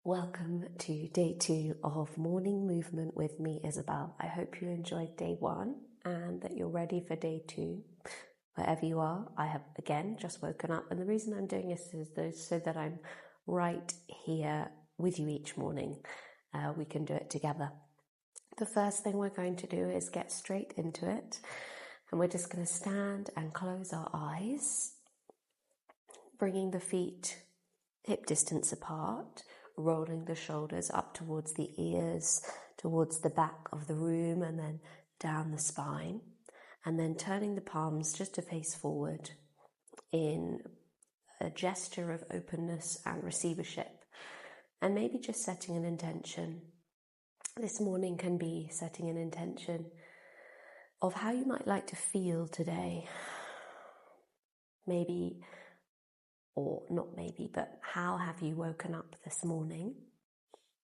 Welcome to day 2 of morning movement with me, Isabelle. I hope you enjoyed day 1 and that you're ready for day 2. Wherever you are, I have again just woken up, and the reason I'm doing this is so that I'm right here with you each morning. We can do it together. The first thing we're going to do is get straight into it, and we're just going to stand and close our eyes, bringing the feet hip distance apart, rolling the shoulders up towards the ears, towards the back of the room, and then down the spine, and then turning the palms just to face forward in a gesture of openness and receivership, and maybe just setting an intention. This morning can be setting an intention of how you might like to feel today. Maybe, or not maybe, but how have you woken up this morning?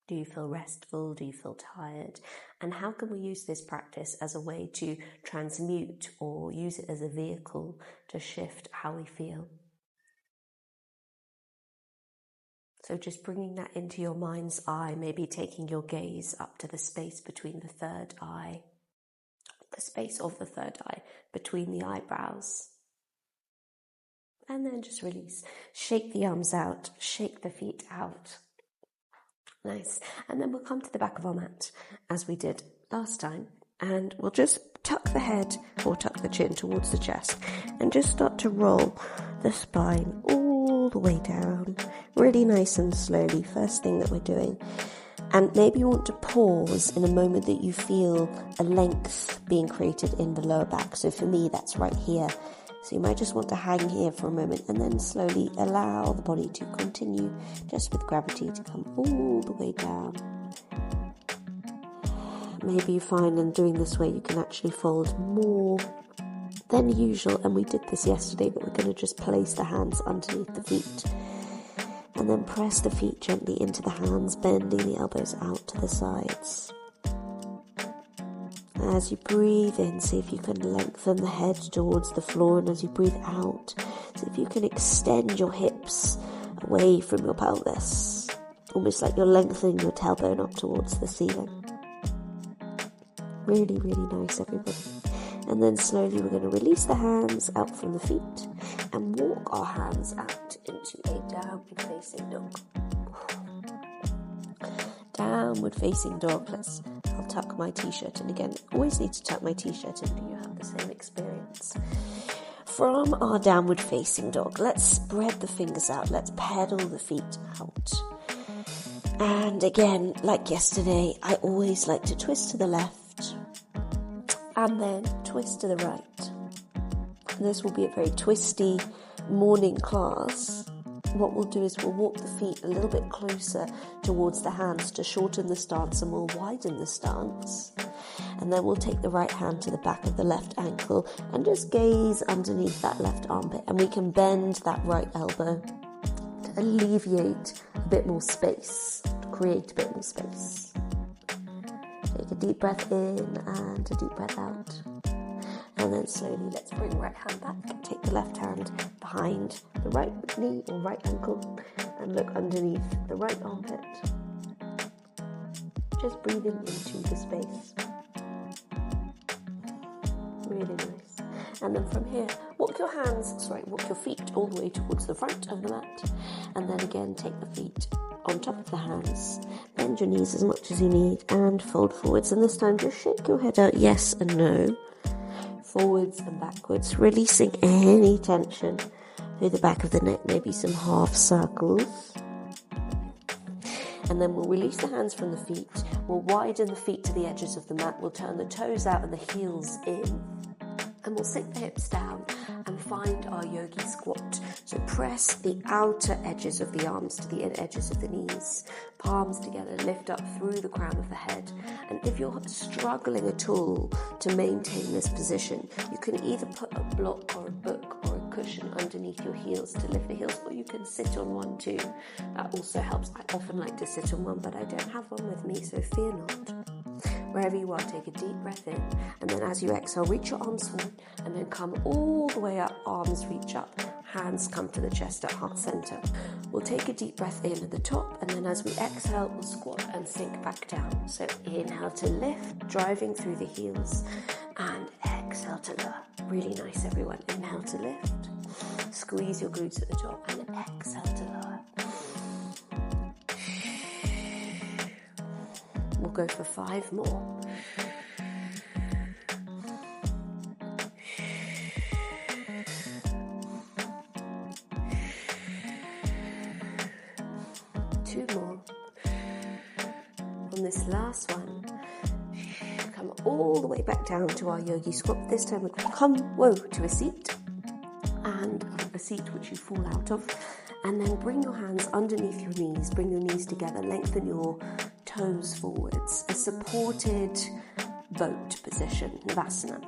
Do you feel restful? Do you feel tired? And how can we use this practice as a way to transmute or use it as a vehicle to shift how we feel? So just bringing that into your mind's eye, maybe taking your gaze up to the space between the third eye, the space of the third eye between the eyebrows. And then just release. Shake the arms out, shake the feet out. Nice. And then we'll come to the back of our mat as we did last time. And we'll just tuck the head or tuck the chin towards the chest and just start to roll the spine all the way down. Really nice and slowly. First thing that we're doing. And maybe you want to pause in a moment that you feel a length being created in the lower back. So for me, that's right here. So you might just want to hang here for a moment and then slowly allow the body to continue just with gravity to come all the way down. Maybe you find in doing this way you can actually fold more than usual. And we did this yesterday, but we're going to just place the hands underneath the feet. And then press the feet gently into the hands, bending the elbows out to the sides. As you breathe in, see if you can lengthen the head towards the floor, and as you breathe out, see if you can extend your hips away from your pelvis, almost like you're lengthening your tailbone up towards the ceiling. Really, really nice, everybody. And then slowly we're going to release the hands out from the feet and walk our hands out into a downward facing dog. Downward facing dog. I'll tuck my t-shirt, and again, always need to tuck my t-shirt in. Do you have the same experience? From our downward facing dog, let's spread the fingers out. Let's pedal the feet out. And again, like yesterday, I always like to twist to the left and then twist to the right. And this will be a very twisty morning class. What we'll do is we'll walk the feet a little bit closer towards the hands to shorten the stance, and we'll widen the stance. And then we'll take the right hand to the back of the left ankle and just gaze underneath that left armpit, and we can bend that right elbow to alleviate a bit more space, to create a bit more space. Take a deep breath in and a deep breath out. And then slowly let's bring right hand back. Take the left hand behind the right knee or right ankle and look underneath the right armpit. Just breathing into the space. Really nice. And then from here, walk your feet all the way towards the front of the mat. And then again, take the feet on top of the hands. Bend your knees as much as you need and fold forwards. And this time, just shake your head out yes and no. Forwards and backwards, releasing any tension through the back of the neck, maybe some half circles. And then we'll release the hands from the feet. We'll widen the feet to the edges of the mat. We'll turn the toes out and the heels in. And we'll sink the hips down and find our yogi squat. So press the outer edges of the arms to the inner edges of the knees. Palms together, lift up through the crown of the head. And if you're struggling at all to maintain this position, you can either put a block or a book or a cushion underneath your heels to lift the heels, or you can sit on one too. That also helps. I often like to sit on one, but I don't have one with me, so fear not. Wherever you are, take a deep breath in, and then as you exhale, reach your arms forward, and then come all the way up, arms reach up, hands come to the chest at heart center. We'll take a deep breath in at the top, and then as we exhale, we'll squat and sink back down. So inhale to lift, driving through the heels, and exhale to lower. Really nice, everyone. Inhale to lift, squeeze your glutes at the top, and exhale to lower. We'll go for 5 more. Two more. On this last one, come all the way back down to our yogi squat. This time we're going to come, to a seat, and a seat which you fall out of, and then bring your hands underneath your knees, bring your knees together, lengthen your toes forwards, a supported boat position, Navasana.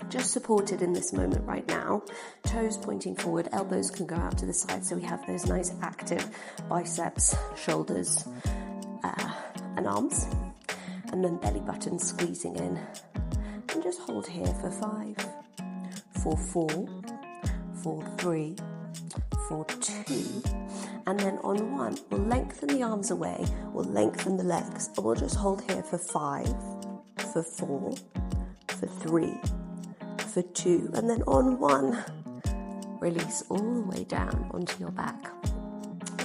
Just supported in this moment right now, toes pointing forward, elbows can go out to the side, so we have those nice active biceps, shoulders, and arms, and then belly button squeezing in, and just hold here for 5, for 4, for 3, for 2, and then on 1, we'll lengthen the arms away, we'll lengthen the legs, and we'll just hold here for 5, for 4, for 3, for 2, and then on 1, release all the way down onto your back.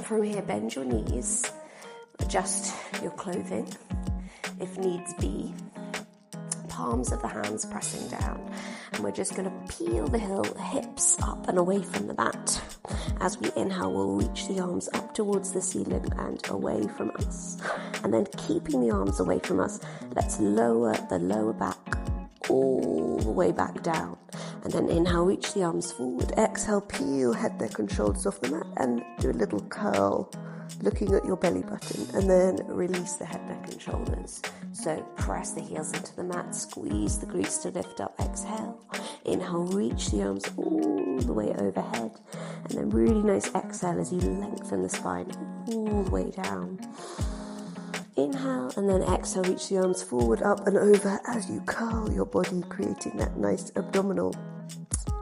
From here, bend your knees, adjust your clothing, if needs be, palms of the hands pressing down, and we're just going to peel the hips up and away from the mat. As we inhale, we'll reach the arms up towards the ceiling and away from us, and then keeping the arms away from us, let's lower the lower back all the way back down, and then inhale, reach the arms forward, exhale, peel head, neck and shoulders off the mat, and do a little curl looking at your belly button, and then release the head, neck and shoulders. So press the heels into the mat, squeeze the glutes to lift up, exhale, inhale, reach the arms all the way overhead, and then really nice exhale as you lengthen the spine all the way down. Inhale, and then exhale, reach the arms forward, up and over as you curl your body, creating that nice abdominal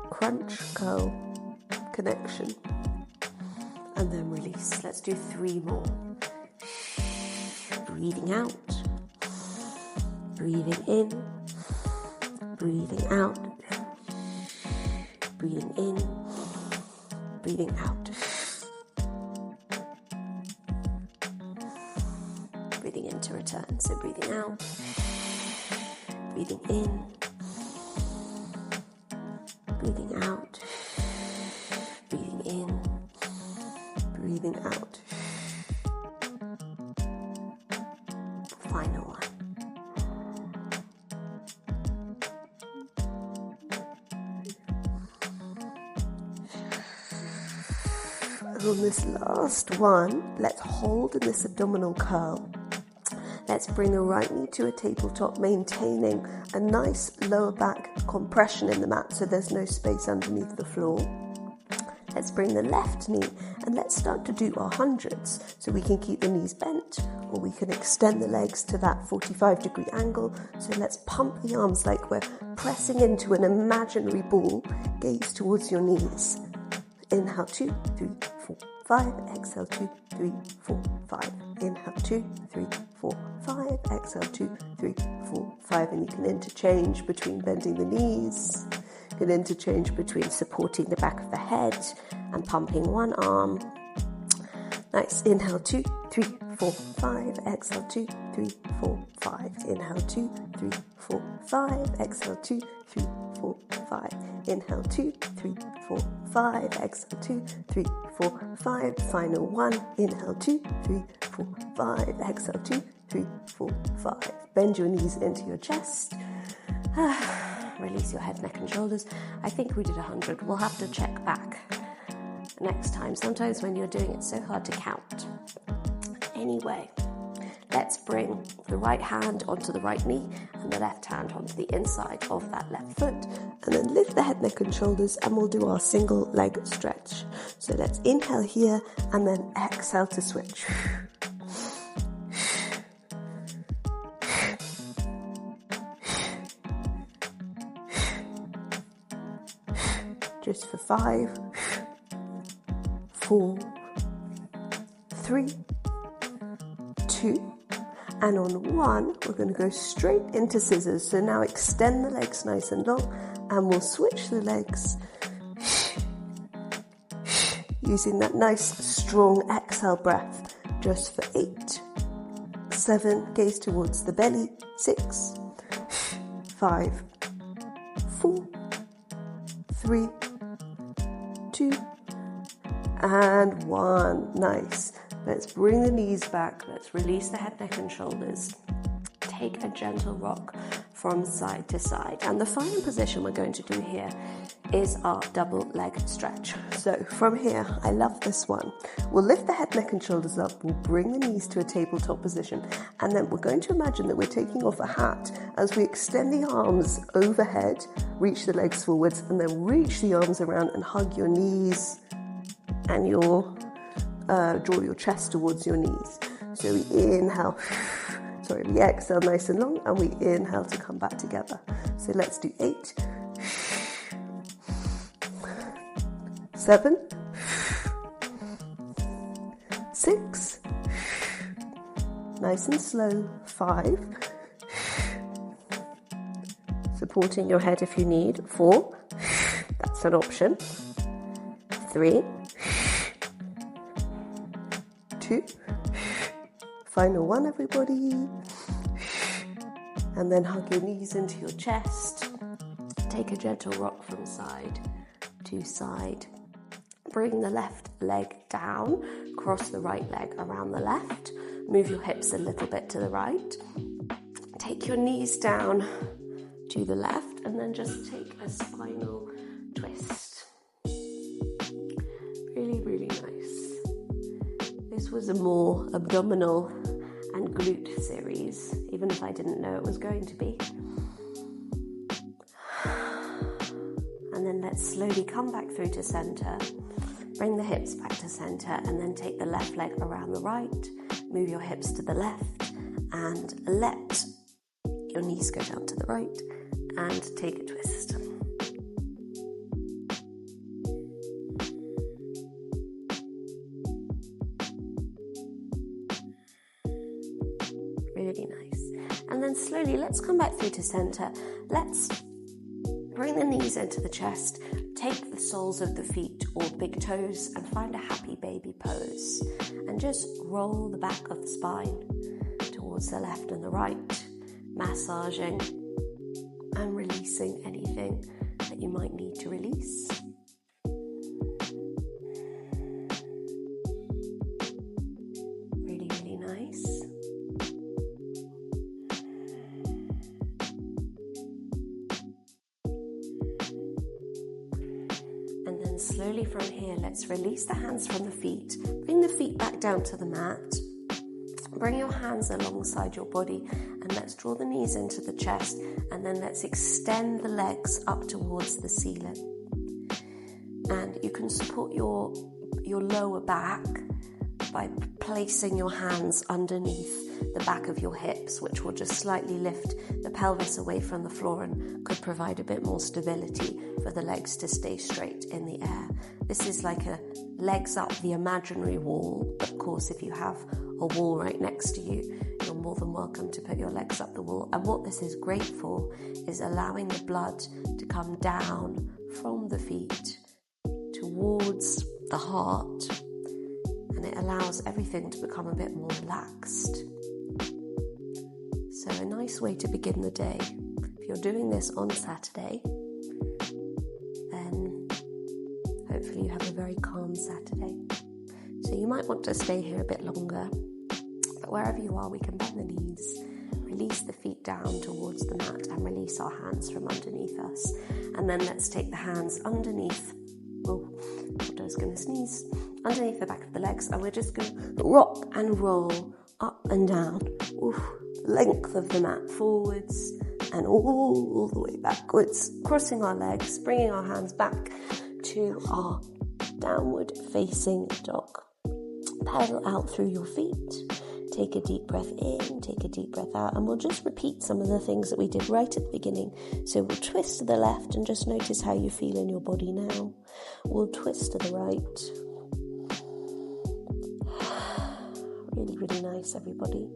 crunch, curl, connection. And then release. Let's do 3 more. Breathing out, breathing in, breathing out, breathing in, breathing out. Breathing in to return. So breathing out, breathing in, breathing out, breathing in, breathing out. Final one. And on this last one, let's hold in this abdominal curl. Let's bring the right knee to a tabletop, maintaining a nice lower back compression in the mat so there's no space underneath the floor. Let's bring the left knee and let's start to do our hundreds. So we can keep the knees bent, or we can extend the legs to that 45-degree angle. So let's pump the arms like we're pressing into an imaginary ball. Gaze towards your knees. Inhale, 2, 3, 4, 5. Exhale, 2, 3, 4, 5. Inhale, 2, 3, 4, 5. Exhale, 2, 3, 4, 5. And you can interchange between bending the knees. You can interchange between supporting the back of the head and pumping one arm. Nice. Inhale, 2, 3, 4, 5. Exhale, 2, 3, 4, 5. Inhale, 2, 3, 4, 5. Exhale, 2, 3, 4, 5. Inhale, 2, 3, 4, 5. Exhale, 2, 3, 4, 5. Final one. Inhale, 2, 3, 4, 5. Exhale, 2, 3, 4, 5. Bend your knees into your chest. Release your head, neck and shoulders. I think we did 100. We'll have to check back next time. Sometimes when you're doing it, it's so hard to count. Anyway, let's bring the right hand onto the right knee and the left hand onto the inside of that left foot, and then lift the head, neck and shoulders, and we'll do our single leg stretch. So let's inhale here and then exhale to switch. just for 5, 4, 3, 2, and on 1, we're going to go straight into scissors. So now extend the legs nice and long, and we'll switch the legs using that nice, strong exhale breath, just for 8, 7, gaze towards the belly, 6, 5, 4, 3, 2, and 1. Nice. Let's bring the knees back. Let's release the head, neck, and shoulders. Take a gentle rock from side to side. And the final position we're going to do here is our double leg stretch. So from here, I love this one. We'll lift the head, neck, and shoulders up. We'll bring the knees to a tabletop position. And then we're going to imagine that we're taking off a hat as we extend the arms overhead, reach the legs forwards, and then reach the arms around and hug your knees and draw your chest towards your knees. So we inhale, we exhale nice and long, and we inhale to come back together. So let's do 8, 7, 6, nice and slow, 5, supporting your head if you need, 4, that's an option, 3, 2, final 1, everybody, and then hug your knees into your chest. Take a gentle rock from side to side. Bring the left leg down, cross the right leg around the left, move your hips a little bit to the right. Take your knees down to the left, and then just take a spinal twist. Really, really nice. This was a more abdominal and glute series, even if I didn't know it was going to be. And then let's slowly come back through to center. Bring the hips back to center, and then take the left leg around the right. Move your hips to the left, and let your knees go down to the right, and take a twist. Really nice. And then slowly, let's come back through to center. Let's bring the knees into the chest. Take the soles of the feet or big toes and find a happy baby pose. And just roll the back of the spine towards the left and the right, massaging and releasing anything that you might need to release. Really, really nice. And then slowly from here, let's release the hands from the feet. Bring the feet back down to the mat. Bring your hands alongside your body, and let's draw the knees into the chest, and then let's extend the legs up towards the ceiling. And you can support your lower back by placing your hands underneath the back of your hips, which will just slightly lift the pelvis away from the floor and could provide a bit more stability for the legs to stay straight in the air. This is like a legs up the imaginary wall. Of course, if you have a wall right next to you, you're more than welcome to put your legs up the wall. And what this is great for is allowing the blood to come down from the feet towards the heart, and it allows everything to become a bit more relaxed. So a nice way to begin the day. If you're doing this on Saturday, then hopefully you have a very calm Saturday. So you might want to stay here a bit longer, but wherever you are, we can bend the knees, release the feet down towards the mat, and release our hands from underneath us. And then let's take the hands underneath, I was going to sneeze, underneath the back of the legs, and we're just going to rock and roll up and down, length of the mat forwards and all the way backwards, crossing our legs, bringing our hands back to our downward facing dog. Pedal out through your feet. take a deep breath in, take a deep breath out, and we'll just repeat some of the things that we did right at the beginning. So we'll twist to the left and just notice how you feel in your body now. We'll twist to the right. Really, really nice, everybody.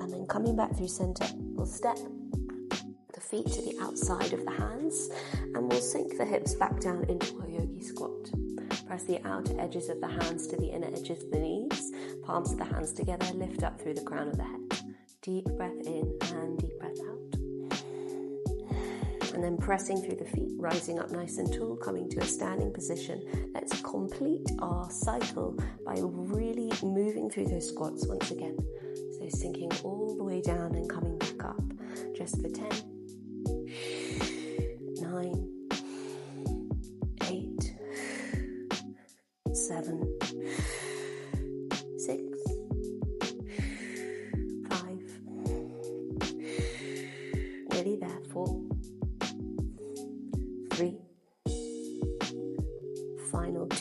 And then coming back through center, we'll step the feet to the outside of the hands, and we'll sink the hips back down into our yogi squat. Press the outer edges of the hands to the inner edges of the knees. Palms of the hands together, lift up through the crown of the head. Deep breath in and deep breath out. And then pressing through the feet, rising up nice and tall, coming to a standing position. Let's complete our cycle by really moving through those squats once again. So sinking all the way down and coming back up. Just for 10, 9, 8, 7, 6, 5, nearly there, 4, 3, final 2,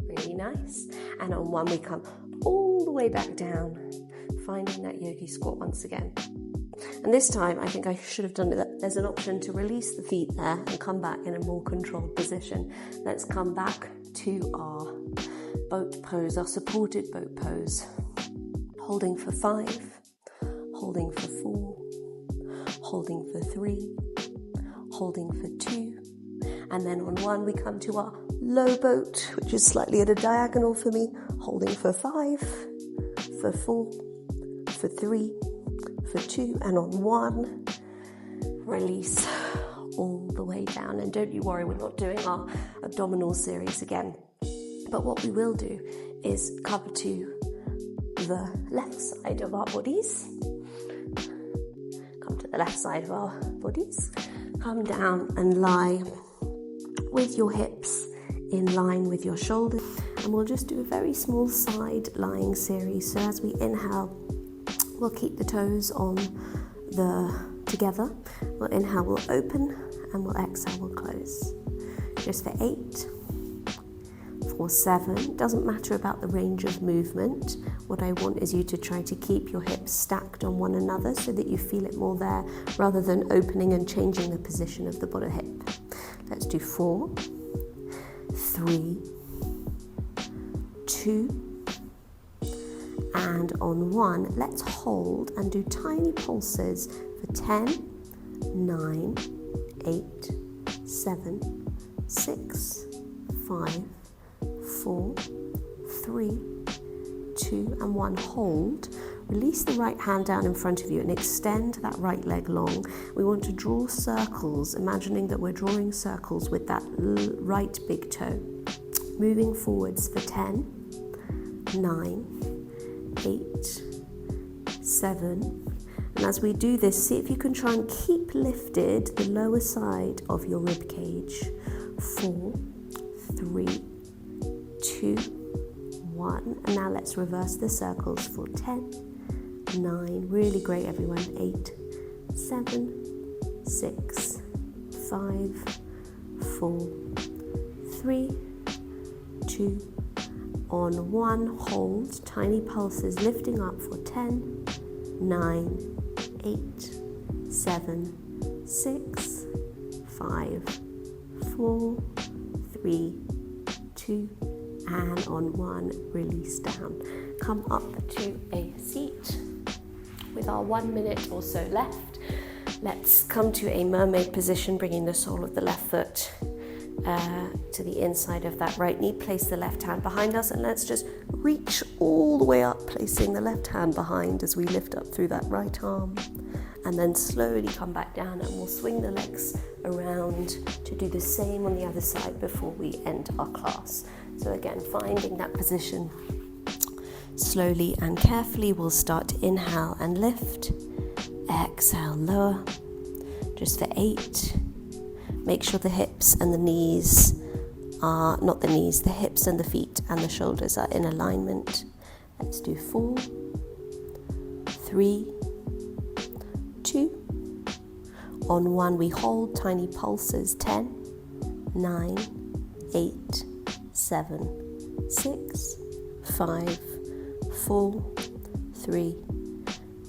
really nice, and on 1 we come all the way back down, finding that yogi squat once again. And this time, I think I should have done it. There's an option to release the feet there and come back in a more controlled position. Let's come back to our boat pose, our supported boat pose. Holding for 5, holding for 4, holding for 3, holding for 2. And then on 1, we come to our low boat, which is slightly at a diagonal for me. Holding for 5, for 4, for 3, for 2, and on 1, release all the way down. And don't you worry, we're not doing our abdominal series again. But what we will do is come to the left side of our bodies. Come to the left side of our bodies. Come down and lie with your hips in line with your shoulders. And we'll just do a very small side lying series. So as we inhale, we'll keep the toes on together. We'll inhale, we'll open, and we'll exhale, we'll close. Just for 8, for 7. Doesn't matter about the range of movement. What I want is you to try to keep your hips stacked on one another so that you feel it more there, rather than opening and changing the position of the bottom hip. Let's do 4, 3, 2, and on 1, let's hold and do tiny pulses for 10, 9, 8, 7, 6, 5, 4, 3, 2, and 1. Hold. Release the right hand down in front of you and extend that right leg long. We want to draw circles, imagining that we're drawing circles with that right big toe. Moving forwards for 10, 9, 8, 7, and as we do this, see if you can try and keep lifted the lower side of your rib cage. 4, 3, 2, 1, and now let's reverse the circles for 10, 9, really great everyone, 8, 7, 6, 5, 4, 3, 2, on 1, hold, tiny pulses lifting up for 10, 9, 8, 7, 6, 5, 4, 3, 2, and on 1, release down. Come up to a seat. With our 1 minute or so left, let's come to a mermaid position, bringing the sole of the left foot to the inside of that right knee. Place the left hand behind us, and let's just reach all the way up, placing the left hand behind as we lift up through that right arm, and then slowly come back down, and we'll swing the legs around to do the same on the other side before we end our class. So again, finding that position slowly and carefully. We'll start to inhale and lift, exhale, lower, just for 8. Make sure the hips and the knees are, not the knees, the hips and the feet and the shoulders are in alignment. Let's do 4, 3, 2. On 1, we hold tiny pulses, 10, 9, 8, 7, 6, 5, 4, 3,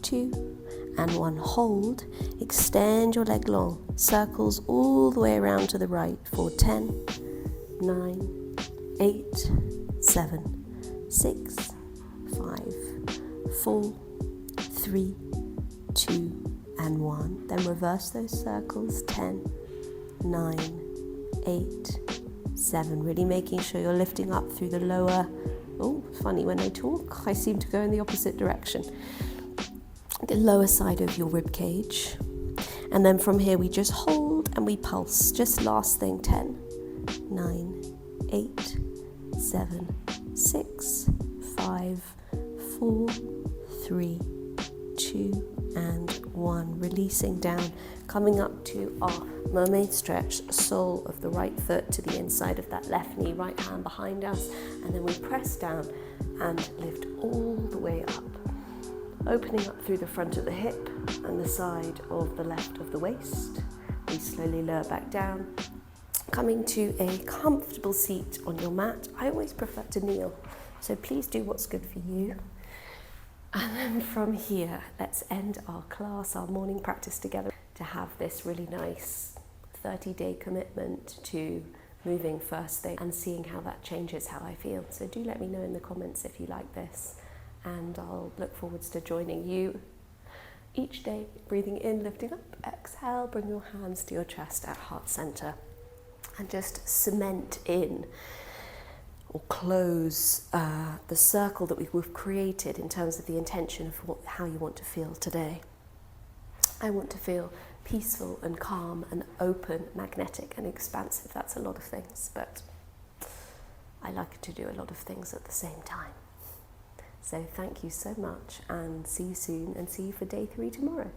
2, and 1. Hold. Extend your leg long. Circles all the way around to the right for 10, 9, 8, 7, 6, 5, 4, 3, 2, and 1. Then reverse those circles. 10, 9, 8, 7. Really making sure you're lifting up through the lower. Oh, funny, when I talk, I seem to go in the opposite direction. The lower side of your rib cage. And then from here we just hold and we pulse. Just last thing. 10, 9, 8, 7, 6, 5, 4, 3, 2, and 1. Releasing down, coming up to our mermaid stretch, sole of the right foot to the inside of that left knee, right hand behind us, and then we press down and lift all the way up, opening up through the front of the hip and the side of the left of the waist. We slowly lower back down, coming to a comfortable seat on your mat. I always prefer to kneel, so please do what's good for you. And then from here, let's end our class, our morning practice together, to have this really nice 30-day commitment to moving first thing and seeing how that changes how I feel. So do let me know in the comments if you like this, and I'll look forward to joining you each day. Breathing in, lifting up, exhale, bring your hands to your chest at heart center, and just cement in or close the circle that we've created in terms of the intention of how you want to feel today. I want to feel peaceful and calm and open, magnetic and expansive. That's a lot of things, but I like to do a lot of things at the same time. So thank you so much, and see you soon, and see you for day 3 tomorrow.